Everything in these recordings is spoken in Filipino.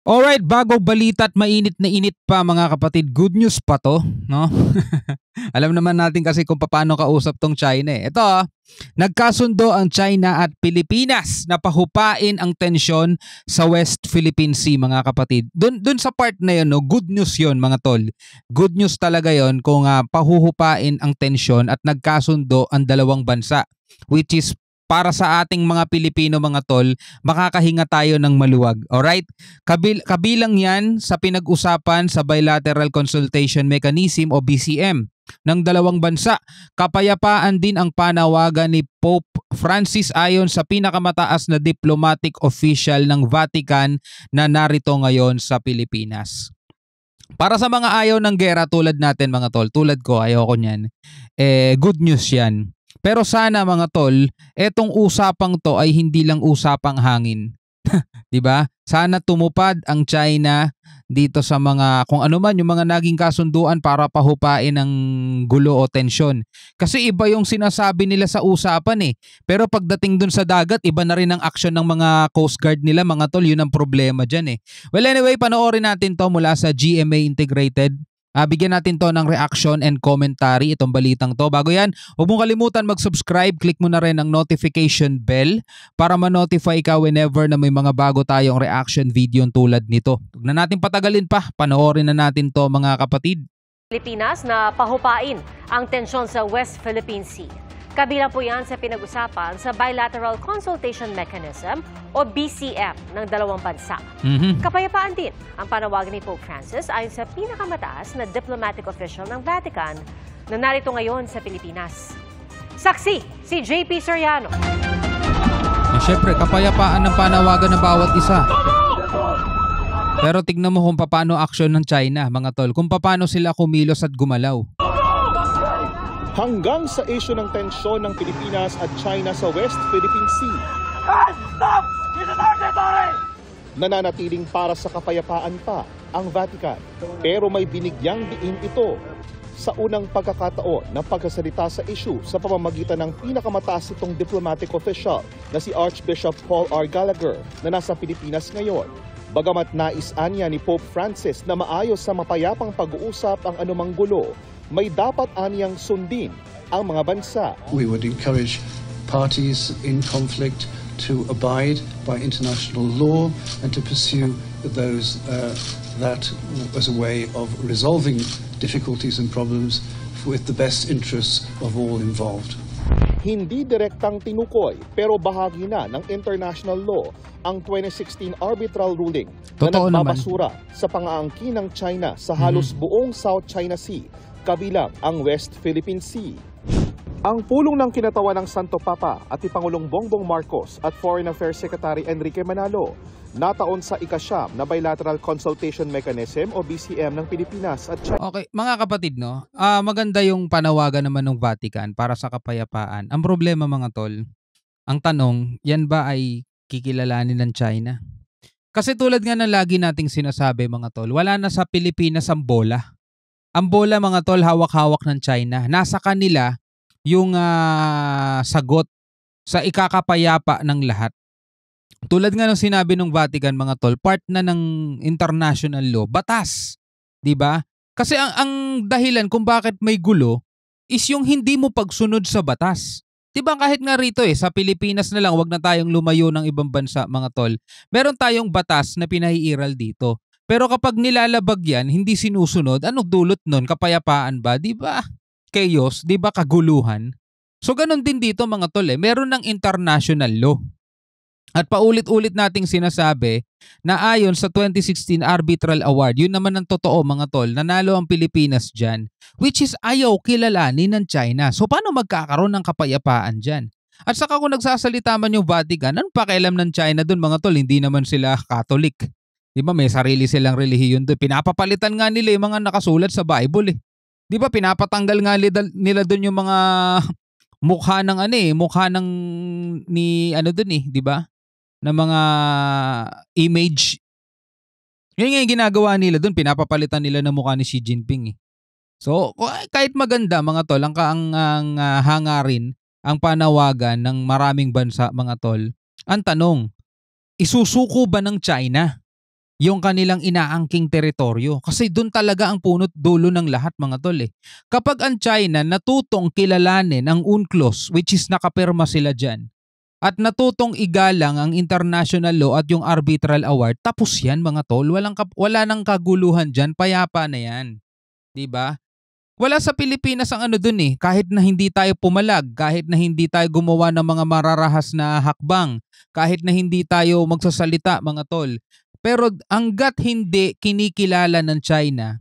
Alright, bago balita at mainit na init pa mga kapatid, good news pa to, no? Alam naman natin kasi kung paano kausap tong China eh. Ito nagkasundo ang China at Pilipinas na pahupain ang tensyon sa West Philippine Sea mga kapatid. Dun sa part na yun, no, good news yun mga tol. Good news talaga yun kung pahuhupain ang tensyon at nagkasundo ang dalawang bansa. Which is para sa ating mga Pilipino mga tol, makakahinga tayo ng maluwag. Alright? Kabilang yan sa pinag-usapan sa Bilateral Consultation Mechanism o BCM ng dalawang bansa. Kapayapaan din ang panawagan ni Pope Francis ayon sa pinakamataas na diplomatic official ng Vatican na narito ngayon sa Pilipinas. Para sa mga ayaw ng gera tulad natin mga tol, tulad ko, ayaw ko niyan, good news yan. Pero sana mga tol, etong usapang to ay hindi lang usapang hangin. 'Di ba? Sana tumupad ang China dito sa mga kung ano man yung mga naging kasunduan para pahupain ng gulo o tensyon. Kasi iba yung sinasabi nila sa usapan eh. Pero pagdating dun sa dagat, iba na rin ang action ng mga Coast Guard nila mga tol. Yun ang problema dyan eh. Well anyway, panoorin natin to mula sa GMA Integrated. Bigyan natin to ng reaction and commentary itong balitang to. Bago yan, huwag mong kalimutan mag-subscribe. Click mo na rin ang notification bell para ma-notify ka whenever na may mga bago tayong reaction video tulad nito. Huwag na natin patagalin pa. Panoorin na natin to mga kapatid. Pilipinas na pahupain ang tensyon sa West Philippine Sea. Kabilang po yan sa pinag-usapan sa Bilateral Consultation Mechanism o BCM ng dalawang bansa. Kapayapaan din ang panawagan ni Pope Francis ayon sa pinakamataas na diplomatic official ng Vatican na narito ngayon sa Pilipinas. Saksi si JP Soriano. Siyempre, kapayapaan ng panawagan ng bawat isa. Pero tignan mo kung paano action ng China, mga tol. Kung paano sila kumilos at gumalaw. Hanggang sa issue ng tensyon ng Pilipinas at China sa West Philippine Sea. Stop! This is our territory! Nananatiling para sa kapayapaan pa ang Vatican. Pero may binigyang diin ito sa unang pagkakataon ng pagkasalita sa issue sa pamamagitan ng pinakamataas itong diplomatic official na si Archbishop Paul R. Gallagher na nasa Pilipinas ngayon. Bagamat nais-an niya ni Pope Francis na maayos sa mapayapang pag-uusap ang anumang gulo, may dapat anyang sundin ang mga bansa. We would encourage parties in conflict to abide by international law and to pursue those that as a way of resolving difficulties and problems with the best interests of all involved. Hindi direktang tinukoy pero bahagi na ng international law ang 2016 arbitral ruling na nagbabasura sa pang-aangkin ng China sa halos buong South China Sea, kabilang ang West Philippine Sea. Ang pulong ng kinatawan ng Santo Papa at ni Pangulong Bongbong Marcos at Foreign Affairs Secretary Enrique Manalo nataon sa ika-9 na Bilateral Consultation Mechanism o BCM ng Pilipinas at China. Okay, mga kapatid, no? Maganda yung panawagan naman ng Vatican para sa kapayapaan. Ang problema mga tol, ang tanong, yan ba ay kikilalanin ng China? Kasi tulad nga ng lagi nating sinasabi mga tol, wala na sa Pilipinas ang bola. Ang bola mga tol, hawak-hawak ng China. Nasa kanila yung sagot sa ikakapayapa ng lahat. Tulad nga ng sinabi ng Vatican mga tol, part na ng international law, batas. 'Di ba? Kasi ang dahilan kung bakit may gulo is yung hindi mo pagsunod sa batas. 'Di ba kahit nga rito sa Pilipinas na lang, wag na tayong lumayo ng ibang bansa mga tol. Meron tayong batas na pinahiiral dito. Pero kapag nilalabag yan, hindi sinusunod, anong dulot nun? Kapayapaan ba? Di ba? Chaos? Di ba kaguluhan? So ganun din dito mga tol meron ng international law. At paulit-ulit nating sinasabi na ayon sa 2016 Arbitral Award, yun naman ang totoo mga tol, nanalo ang Pilipinas dyan. Which is ayaw kilalanin ng China. So paano magkakaroon ng kapayapaan dyan? At saka kung nagsasalita man yung Vatican, anong pakialam ng China dun mga tol? Hindi naman sila Catholic. Di ba may sarili silang relihiyon doon. Pinapapalitan nga nila yung mga nakasulat sa Bible Di ba pinapatanggal nga nila doon yung mga mukha ng mukha ng ni doon di ba? Na mga image. Yun nga yung ginagawa nila doon, pinapapalitan nila ng mukha ni Xi Jinping So kahit maganda mga tol, ang hangarin, ang panawagan ng maraming bansa mga tol, ang tanong, isusuko ba ng China yung kanilang inaangking teritoryo. Kasi doon talaga ang punot dulo ng lahat mga tol eh. Kapag ang China natutong kilalanin ang UNCLOS, which is nakapirma sila dyan, at natutong igalang ang international law at yung arbitral award, tapos yan mga tol. Wala nang kaguluhan dyan, payapa na yan. Diba? Wala sa Pilipinas ang ano dun eh. Kahit na hindi tayo pumalag, kahit na hindi tayo gumawa ng mga mararahas na hakbang, kahit na hindi tayo magsasalita mga tol. Pero hanggat hindi kinikilala ng China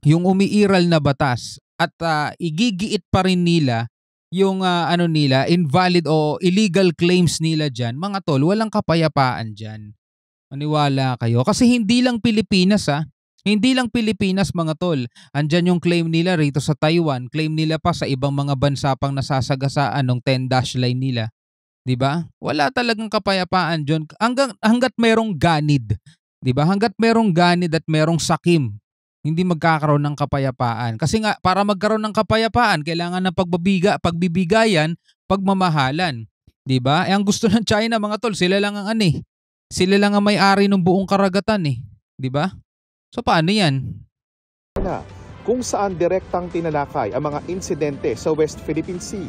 yung umiiral na batas at igigiit pa rin nila yung invalid o illegal claims nila dyan, mga tol, walang kapayapaan dyan. Maniwala kayo. Kasi hindi lang Pilipinas Hindi lang Pilipinas mga tol. Andyan yung claim nila rito sa Taiwan. Claim nila pa sa ibang mga bansa pang nasasagasaan ng 10-dash line nila. 'Di ba? Wala talagang kapayapaan diyon hangga't merong ganid, 'di ba? Hangga't merong ganid at merong sakim, hindi magkakaroon ng kapayapaan. Kasi nga para magkaroon ng kapayapaan, kailangan ng pagbibigayan, pagmamahalan, 'di ba? Ang gusto ng China mga tol, sila lang ang sila lang ang may-ari ng buong karagatan 'di ba? So paano 'yan? Kung saan direktang tinalakay ang mga insidente sa West Philippine Sea.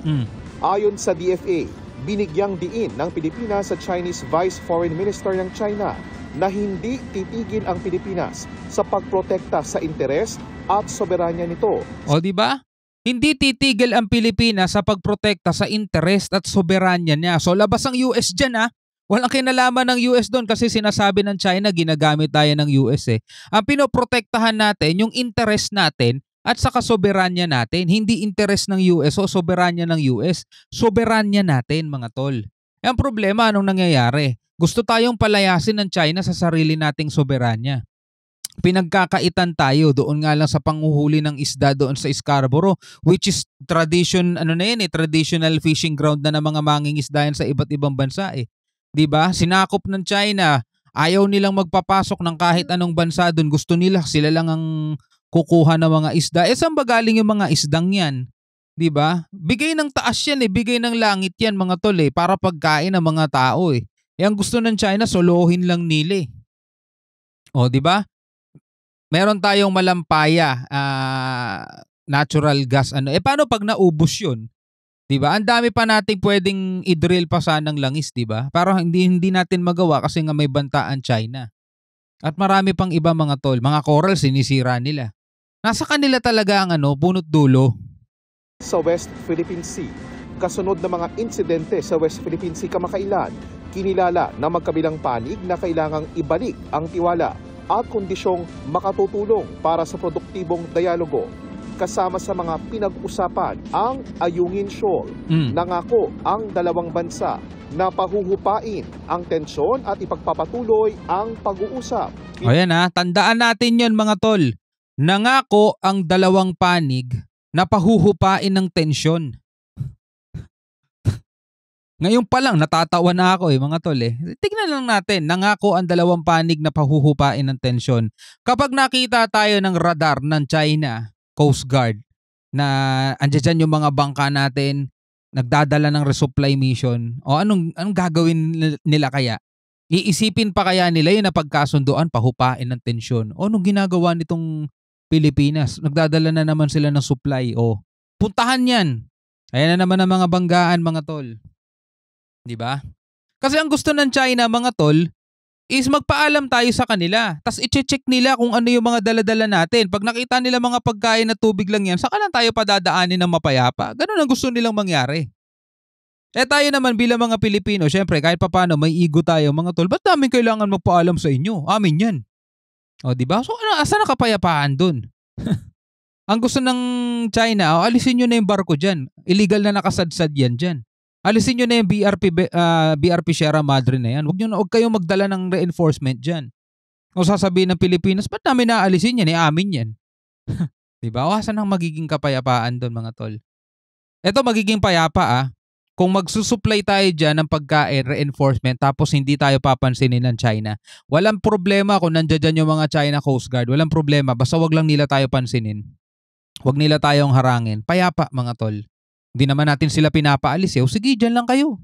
Ayon sa DFA, binigyang diin ng Pilipinas sa Chinese Vice Foreign Minister ng China na hindi titigil ang Pilipinas sa pagprotekta sa interes at soberanya nito. O di ba? Hindi titigil ang Pilipinas sa pagprotekta sa interes at soberanya niya. So labas ang US diyan Walang kinalaman ng US doon kasi sinasabi ng China ginagamit tayo ng US eh. Ang pinoprotektahan natin yung interes natin at saka soberanya natin, hindi interes ng US o soberanya ng US, soberanya natin mga tol. Ang problema anong nangyayari? Gusto tayong palayasin ng China sa sarili nating soberanya. Pinagkakaitan tayo doon nga lang sa panguhuli ng isda doon sa Scarborough, which is traditional fishing ground na ng mga mangingisda yan sa iba't ibang bansa eh. 'Di ba? Sinakop ng China, ayaw nilang magpapasok ng kahit anong bansa doon. Gusto nila sila lang ang kukuha ng mga isda. Saan ba galing yung mga isdang 'yan? 'Di ba? Bigay ng taas 'yan bigay ng langit 'yan mga tol para pagkain ng mga tao ang gusto ng China solohin lang nila O 'di ba? Meron tayong malampaya, natural gas paano pag naubos 'yun? 'Di ba? Ang dami pa nating pwedeng i-drill pa sanang langis, 'di ba? Pero hindi natin magawa kasi nga may banta ang China. At marami pang iba mga tol, mga coral sinisira nila. Nasa kanila talaga ang bunot dulo. Sa West Philippine Sea, kasunod ng mga insidente sa West Philippine Sea kamakailan, kinilala ng magkabilang panig na kailangang ibalik ang tiwala at kondisyong makatutulong para sa produktibong dialogo. Kasama sa mga pinag-usapan ang Ayungin Shoal. Nangako ang dalawang bansa na pahuhupain ang tensyon at ipagpapatuloy ang pag-uusap. O yan tandaan natin yan mga tol. Nangako ang dalawang panig na pahuhupain ng tensyon. Ngayon pa lang natatawa na ako mga tol Tignan lang natin, nangako ang dalawang panig na pahuhupain ng tensyon. Kapag nakita tayo ng radar ng China Coast Guard na andyan yung mga bangka natin nagdadala ng resupply mission o anong gagawin nila kaya? Iisipin pa kaya nila yun na pagkasunduan pahupain ng tensyon o anong ginagawa nitong Pilipinas? Nagdadala na naman sila ng supply puntahan yan. Ayan na naman ang mga banggaan mga tol. Diba? Kasi ang gusto ng China mga tol is magpaalam tayo sa kanila. Tapos i-check nila kung ano yung mga daladala natin. Pag nakita nila mga pagkain at tubig lang yan, saka lang tayo padadaanin ng mapayapa. Ganun ang gusto nilang mangyari. Tayo naman bilang mga Pilipino, syempre kahit papano may ego tayo mga tol, ba't namin kailangan magpaalam sa inyo? Amin yan. O diba? So asan na kapayapaan dun? Ang gusto ng China, alisin nyo na yung barko dyan. Illegal na nakasadsad yan dyan. Alisin nyo na yung BRP Sierra Madre na yan. Huwag kayong magdala ng reinforcement dyan. O sasabihin ng Pilipinas, ba't namin naalisin yan? Amin yan. Diba? O asan ang magiging kapayapaan doon mga tol? Ito magiging payapa Kung magsusupply tayo dyan ng pagkain, reinforcement, tapos hindi tayo papansinin ng China. Walang problema kung nandiyan dyan yung mga China Coast Guard. Walang problema. Basta wag lang nila tayo pansinin. Wag nila tayong harangin. Payapa mga tol. Hindi naman natin sila pinapaalis O sige, dyan lang kayo.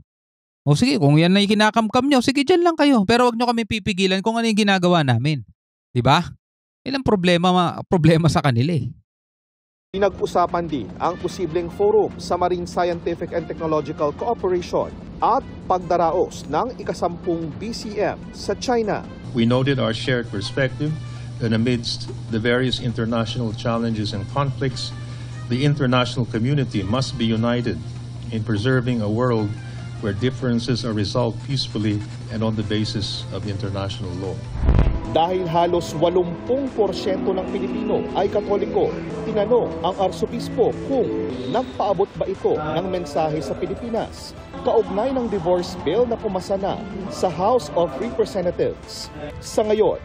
O sige, kung yan na yung kinakamkam nyo, sige dyan lang kayo. Pero wag nyo kami pipigilan kung ano yung ginagawa namin. Diba? Ilang problema sa kanila eh. Pinag-usapan din ang posibleng forum sa Marine Scientific and Technological Cooperation at pagdaraos ng ika-10 BCM sa China. We noted our shared perspective that amidst the various international challenges and conflicts, the international community must be united in preserving a world where differences are resolved peacefully and on the basis of international law. Dahil halos 80% ng Pilipino ay Katoliko, tinanong ang Arsobispo kung nagpaabot ba ito ng mensahe sa Pilipinas kaugnay ng divorce bill na pumasa na sa House of Representatives. Sa ngayon,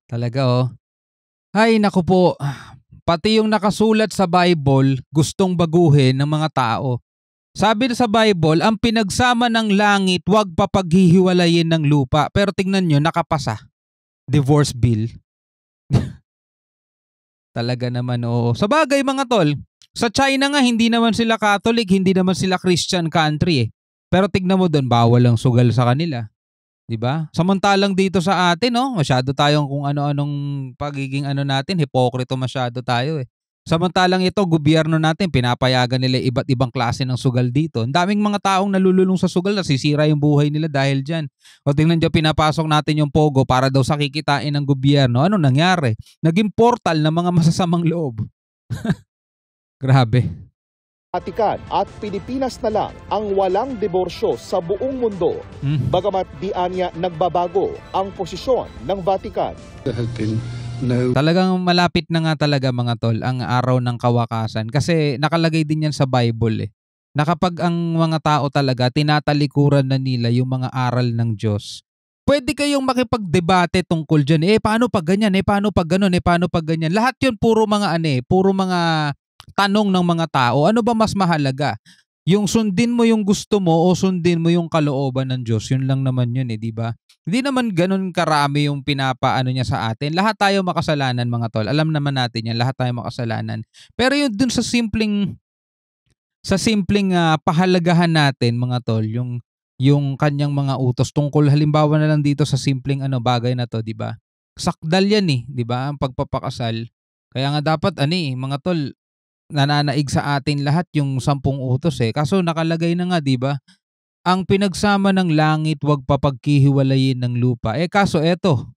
Talaga oh. Ay naku po, pati yung nakasulat sa Bible gustong baguhin ng mga tao. Sabi sa Bible, ang pinagsama ng langit wag papaghihiwalayin ng lupa. Pero tingnan nyo, nakapasa. Divorce bill. Talaga naman oo. Sa bagay mga tol, sa China nga hindi naman sila Catholic, hindi naman sila Christian country eh. Pero tignan mo doon, bawal ang sugal sa kanila. 'Di ba? Samantalang dito sa atin, no, masyado tayong kung ano-anong pagiging natin, hipokrito masyado tayo eh. Samantalang ito, gobyerno natin, pinapayagan nila iba't ibang klase ng sugal dito. Ang daming mga taong nalululong sa sugal, nasisira yung buhay nila dahil dyan. O tingnan nyo, pinapasok natin yung Pogo para daw sa kikitain ng gobyerno. Ano nangyari? Naging portal ng mga masasamang loob. Grabe. Vatican at Pilipinas na lang ang walang diborsyo sa buong mundo. Bagamat di anya nagbabago ang posisyon ng Vatican. There has been no... Talagang malapit na nga talaga mga tol ang araw ng kawakasan kasi nakalagay din yan sa Bible eh. Na kapag ang mga tao talaga tinatalikuran na nila yung mga aral ng Diyos, pwede kayong makipagdebate tungkol dyan. Paano pag ganyan? Paano pag ganun? Paano pag ganyan? Lahat yun puro mga puro mga tanong ng mga tao. Ano ba mas mahalaga? Yung sundin mo yung gusto mo o sundin mo yung kalooban ng Diyos? Yun lang naman yun di ba? Hindi naman ganun karami yung pinapaano niya sa atin. Lahat tayo makasalanan mga tol. Alam naman natin yan, lahat tayo makasalanan. Pero yun dun sa simpleng pahalagahan natin mga tol, yung kanyang mga utos tungkol halimbawa na lang dito sa simpleng bagay na to, di ba? Sakdal yan di ba? Ang pagpapakasal. Kaya nga dapat mga tol, nananaig sa atin lahat yung 10 utos Kaso nakalagay na nga, di ba? Ang pinagsama ng langit wag papaghihiwalayin ng lupa. Kaso eto.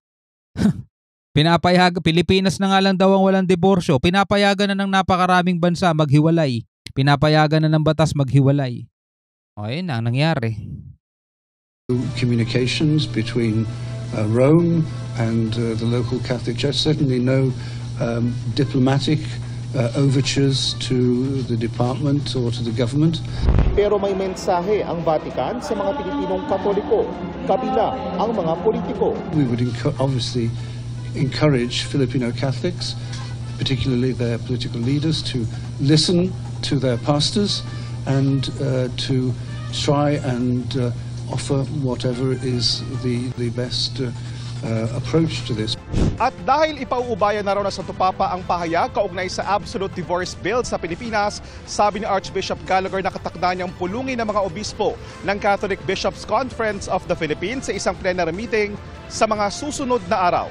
Pilipinas na nga lang daw ang walang diborsyo. Pinapayagan na ng napakaraming bansa maghiwalay. Pinapayagan na ng batas maghiwalay. Ayun ang nangyari. Communications between Rome and the local Catholic Church. Certainly no diplomatic overtures to the department or to the government. Pero may mensahe ang Vatican sa mga Pilipinong Katoliko, kabilang ang mga politiko. We would obviously encourage Filipino Catholics, particularly their political leaders, to listen to their pastors and to try and offer whatever is the best approach to this. At dahil ipauubayan na raw na sa tupapa ang pahayag kaugnay sa Absolute Divorce Bill sa Pilipinas, sabi ni Archbishop Gallagher na katakda niyang pulungin ng mga obispo ng Catholic Bishops' Conference of the Philippines sa isang plenary meeting sa mga susunod na araw.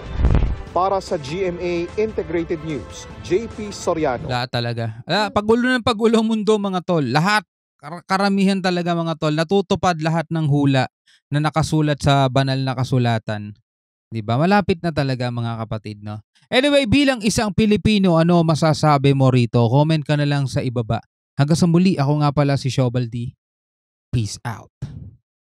Para sa GMA Integrated News, JP Soriano. Lahat talaga. Pagulo ng pagulo mundo mga tol. Lahat, karamihan talaga mga tol. Natutupad lahat ng hula na nakasulat sa banal na kasulatan. Diba? Malapit na talaga mga kapatid, no? Anyway, bilang isang Pilipino, ano masasabi mo rito? Comment ka na lang sa ibaba. Hanggang sa muli, ako nga pala si Shobaldi. Peace out.